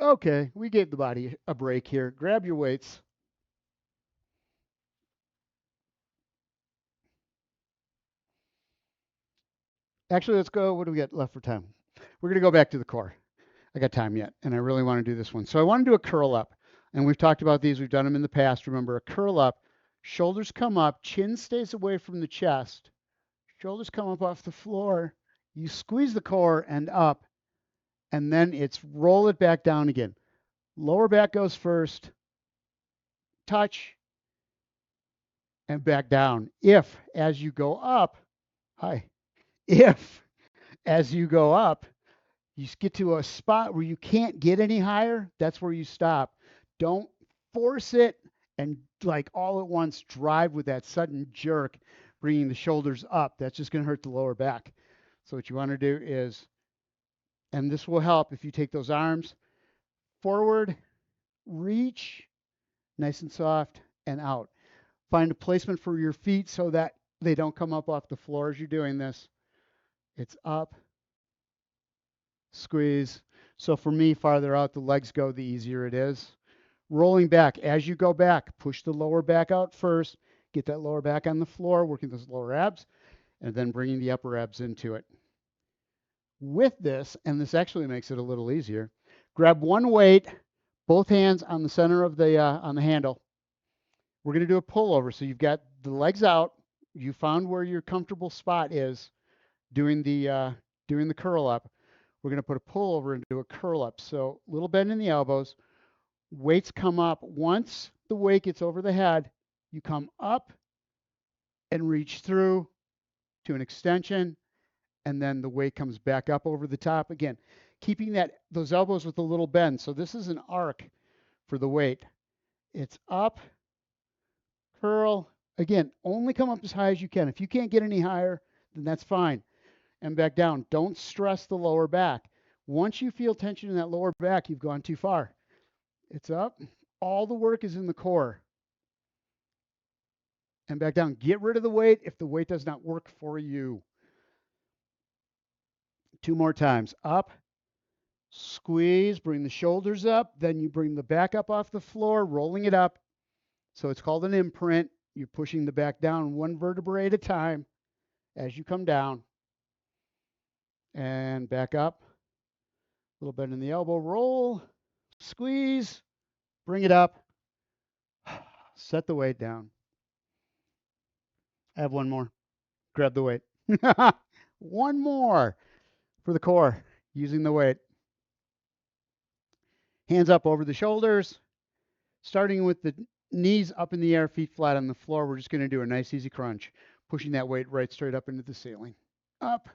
okay, we gave the body a break here. Grab your weights. Actually, let's go. What do we got left for time? We're going to go back to the core. I got time yet, and I really want to do this one. So I want to do a curl up. And we've talked about these. We've done them in the past. Remember, a curl up, shoulders come up, chin stays away from the chest. Shoulders come up off the floor. You squeeze the core and up, and then it's roll it back down again. Lower back goes first, touch, and back down. If, as you go up, if as you go up, you get to a spot where you can't get any higher, that's where you stop. Don't force it and like all at once drive with that sudden jerk, bringing the shoulders up. That's just going to hurt the lower back. So what you want to do is, and this will help if you take those arms forward, reach, nice and soft, and out. Find a placement for your feet so that they don't come up off the floor as you're doing this. It's up, squeeze. So for me, farther out the legs go, the easier it is. Rolling back. As you go back, push the lower back out first. Get that lower back on the floor, working those lower abs, and then bringing the upper abs into it. With this, and this actually makes it a little easier, grab one weight, both hands on the center of the on the handle. We're going to do a pullover. So you've got the legs out. You found where your comfortable spot is doing the curl up. We're going to put a pullover and do a curl up. So little bend in the elbows. Weights come up. Once the weight gets over the head, you come up and reach through to an extension, and then the weight comes back up over the top again, keeping those elbows with a little bend. So this is an arc for the weight. It's up, curl. Again, only come up as high as you can. If you can't get any higher, then that's fine. And back down. Don't stress the lower back. Once you feel tension in that lower back, you've gone too far. It's up. All the work is in the core. And back down. Get rid of the weight if the weight does not work for you. 2 more times. Up, squeeze, bring the shoulders up. Then you bring the back up off the floor, rolling it up. So it's called an imprint. You're pushing the back down 1 vertebrae at a time as you come down. And back up. A little bend in the elbow. Roll, squeeze, bring it up. Set the weight down. I have one more. Grab the weight. One more for the core using the weight. Hands up over the shoulders. Starting with the knees up in the air, feet flat on the floor. We're just going to do a nice easy crunch, pushing that weight right straight up into the ceiling. Up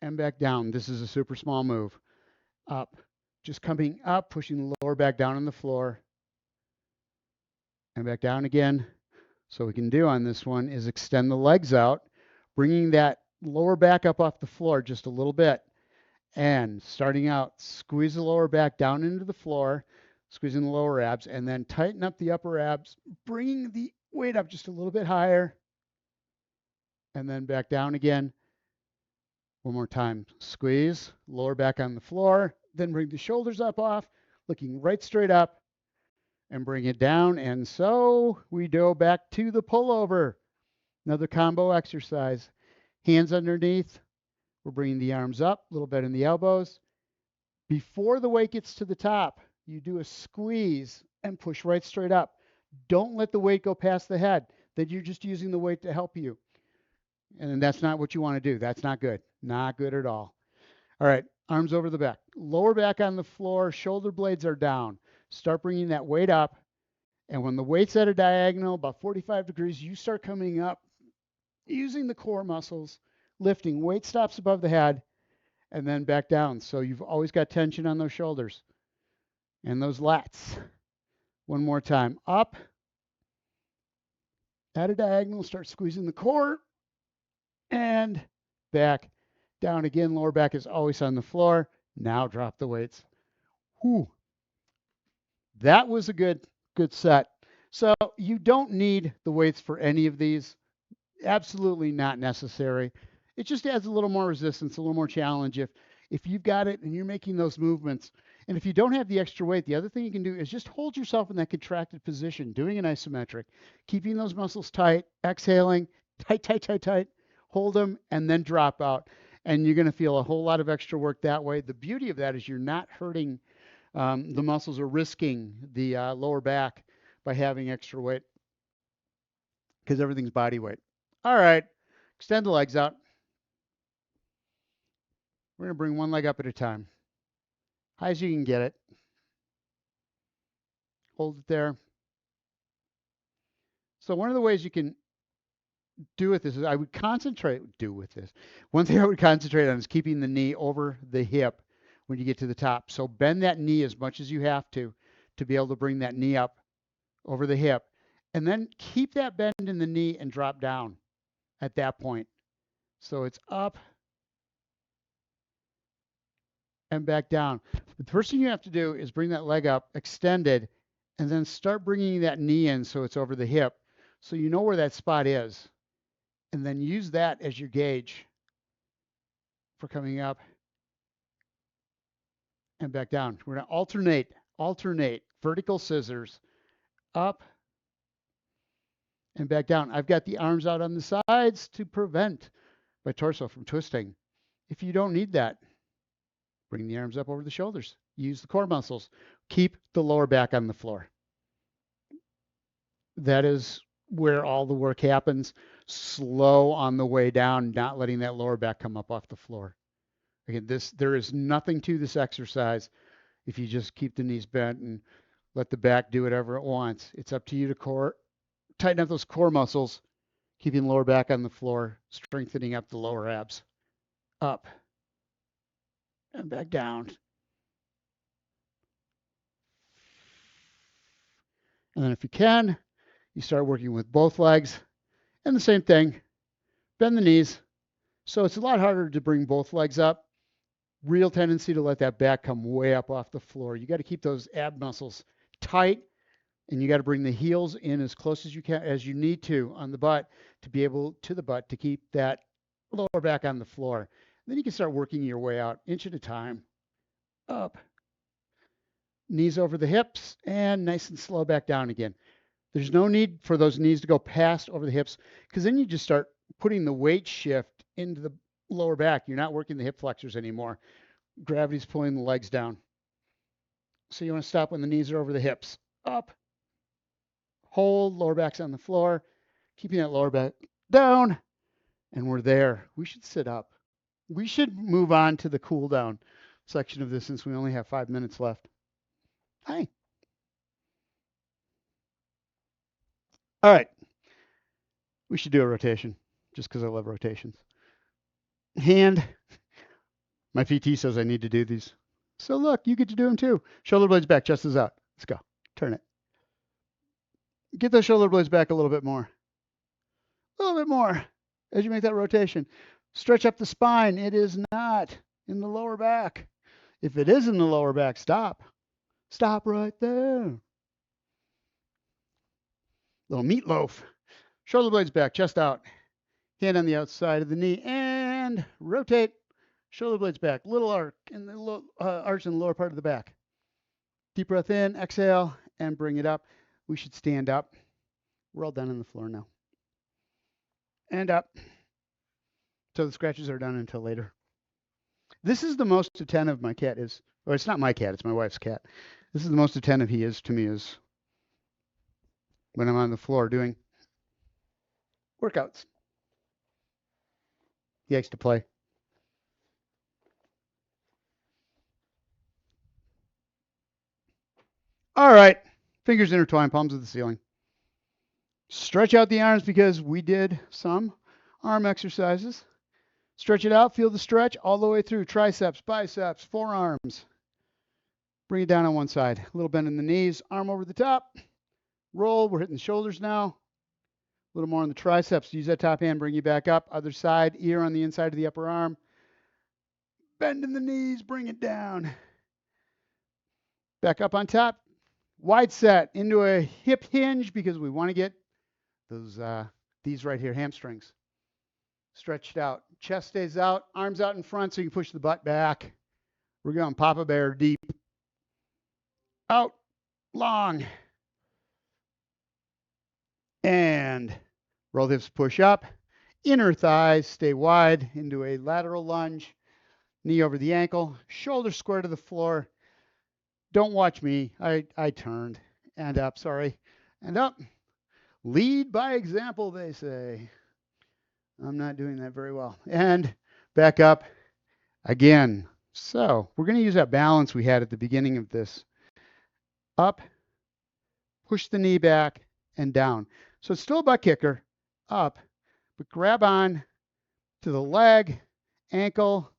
and back down. This is a super small move. Up. Just coming up, pushing the lower back down on the floor. And back down again. So what we can do on this one is extend the legs out, bringing that lower back up off the floor just a little bit. And starting out, squeeze the lower back down into the floor, squeezing the lower abs, and then tighten up the upper abs, bringing the weight up just a little bit higher. And then back down again. One more time. Squeeze, lower back on the floor, then bring the shoulders up off, looking right straight up, and bring it down. And so we go back to the pullover. Another combo exercise. Hands underneath. We're bringing the arms up, a little bit in the elbows. Before the weight gets to the top, you do a squeeze and push right straight up. Don't let the weight go past the head. Then you're just using the weight to help you. And that's not what you want to do. That's not good. Not good at all. All right, arms over the back. Lower back on the floor, shoulder blades are down. Start bringing that weight up. And when the weight's at a diagonal, about 45 degrees, you start coming up using the core muscles, lifting. Weight stops above the head and then back down. So you've always got tension on those shoulders and those lats. One more time. Up, at a diagonal, start squeezing the core and back. Down again, lower back is always on the floor. Now drop the weights. Whew. That was a good set. So you don't need the weights for any of these. Absolutely not necessary. It just adds a little more resistance, a little more challenge if you've got it and you're making those movements. And if you don't have the extra weight, the other thing you can do is just hold yourself in that contracted position, doing an isometric, keeping those muscles tight, exhaling, tight, tight, tight, tight, hold them, and then drop out. And you're going to feel a whole lot of extra work that way. The beauty of that is you're not hurting the muscles or risking the lower back by having extra weight because everything's body weight. All right, extend the legs out. We're going to bring one leg up at a time. High as you can get it. Hold it there. So one of the ways you can do with this is I would concentrate, One thing I would concentrate on is keeping the knee over the hip when you get to the top. So bend that knee as much as you have to be able to bring that knee up over the hip. And then keep that bend in the knee and drop down at that point. So it's up and back down. The first thing you have to do is bring that leg up, extended, and then start bringing that knee in so it's over the hip. So you know where that spot is. And then use that as your gauge for coming up and back down. We're going to alternate vertical scissors, up and back down. I've got the arms out on the sides to prevent my torso from twisting. If you don't need that, bring the arms up over the shoulders. Use the core muscles. Keep the lower back on the floor. That is where all the work happens. Slow on the way down, not letting that lower back come up off the floor. Again, there is nothing to this exercise if you just keep the knees bent and let the back do whatever it wants. It's up to you to tighten up those core muscles, keeping the lower back on the floor, strengthening up the lower abs. Up and back down. And then if you can, you start working with both legs. And the same thing, bend the knees. So it's a lot harder to bring both legs up. Real tendency to let that back come way up off the floor. You got to keep those ab muscles tight, and you got to bring the heels in as close as you can, as you need to on the butt to be able to keep that lower back on the floor. Then you can start working your way out inch at a time. Up, knees over the hips, and nice and slow back down again. There's no need for those knees to go past over the hips because then you just start putting the weight shift into the lower back. You're not working the hip flexors anymore. Gravity's pulling the legs down. So you want to stop when the knees are over the hips. Up, hold, lower back's on the floor, keeping that lower back down, and we're there. We should sit up. We should move on to the cool down section of this since we only have 5 minutes left. Hi. All right. We should do a rotation just because I love rotations. Hand. My PT says I need to do these. So look, you get to do them too. Shoulder blades back, chest is out. Let's go. Turn it. Get those shoulder blades back a little bit more. A little bit more as you make that rotation. Stretch up the spine. It is not in the lower back. If it is in the lower back, stop. Stop right there. Little meatloaf. Shoulder blades back, chest out. Hand on the outside of the knee and rotate. Shoulder blades back. Little arc in the arch in the lower part of the back. Deep breath in, exhale, and bring it up. We should stand up. We're all down on the floor now. And up. So the scratches are done until later. This is the most attentive my cat is. Or it's not my cat, it's my wife's cat. This is the most attentive he is to me is when I'm on the floor doing workouts. He likes to play. All right. Fingers intertwined, palms of the ceiling. Stretch out the arms because we did some arm exercises. Stretch it out. Feel the stretch all the way through. Triceps, biceps, forearms. Bring it down on one side. A little bend in the knees. Arm over the top. Roll. We're hitting the shoulders now. A little more on the triceps. Use that top hand. Bring you back up. Other side. Ear on the inside of the upper arm. Bend in the knees. Bring it down. Back up on top. Wide set into a hip hinge because we want to get those these right here, hamstrings. Stretched out. Chest stays out. Arms out in front so you can push the butt back. We're going Papa Bear deep. Out. Long. And roll the hips, push up. Inner thighs stay wide into a lateral lunge. Knee over the ankle. Shoulder square to the floor. Don't watch me. I turned. And up, sorry. And up. Lead by example, they say. I'm not doing that very well. And back up again. So we're going to use that balance we had at the beginning of this. Up, push the knee back, and down. So it's still a butt kicker. Up, but grab on to the leg, ankle,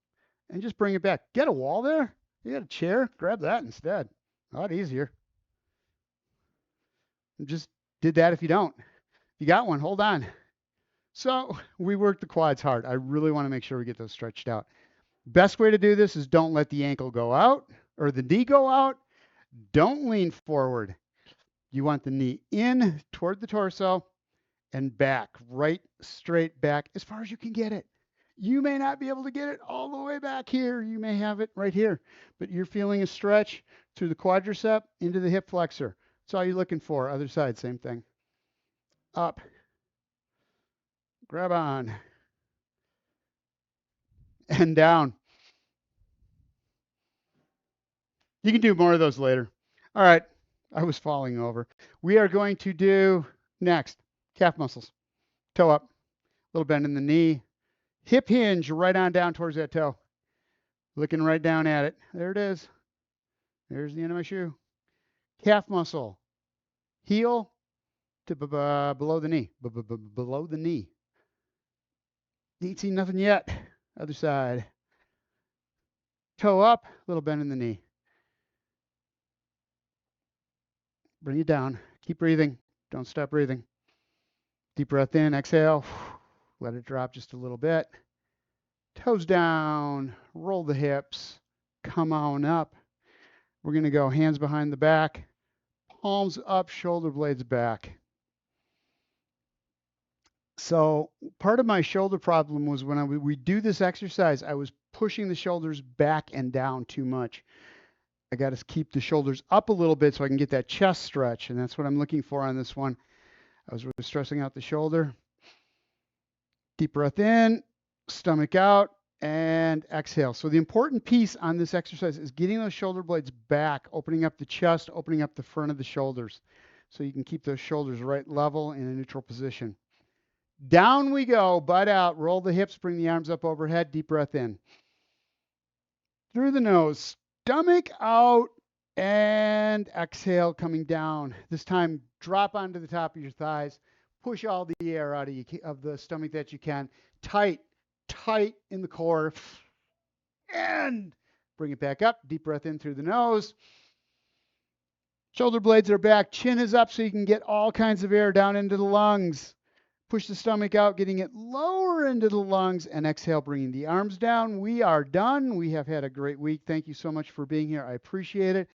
and just bring it back. Get a wall there? You got a chair? Grab that instead. A lot easier. Just did that if you don't. If you got one, hold on. So we work the quads hard. I really want to make sure we get those stretched out. Best way to do this is don't let the ankle go out or the knee go out. Don't lean forward. You want the knee in toward the torso and back, right straight back as far as you can get it. You may not be able to get it all the way back here. You may have it right here, but you're feeling a stretch through the quadricep into the hip flexor. That's all you're looking for. Other side, same thing. Up. Grab on. And down. You can do more of those later. All right. I was falling over. We are going to do next calf muscles. Toe up. A little bend in the knee. Hip hinge right on down towards that toe. Looking right down at it. There it is. There's the end of my shoe. Calf muscle. Heel to below the knee. Below the knee. Ain't seen nothing yet. Other side. Toe up. Little bend in the knee. Bring it down. Keep breathing. Don't stop breathing. Deep breath in. Exhale. Let it drop just a little bit. Toes down. Roll the hips. Come on up. We're going to go hands behind the back. Palms up. Shoulder blades back. So part of my shoulder problem was when we do this exercise, I was pushing the shoulders back and down too much. I got to keep the shoulders up a little bit so I can get that chest stretch, and that's what I'm looking for on this one. I was really stressing out the shoulder. Deep breath in, stomach out, and exhale. So the important piece on this exercise is getting those shoulder blades back, opening up the chest, opening up the front of the shoulders, so you can keep those shoulders right level in a neutral position. Down we go, butt out, roll the hips, bring the arms up overhead, deep breath in. Through the nose, stomach out, and exhale, coming down. This time, drop onto the top of your thighs. Push all the air out of the stomach that you can. Tight in the core. And bring it back up. Deep breath in through the nose. Shoulder blades are back. Chin is up so you can get all kinds of air down into the lungs. Push the stomach out, getting it lower into the lungs, and exhale, bringing the arms down. We are done. We have had a great week. Thank you so much for being here. I appreciate it.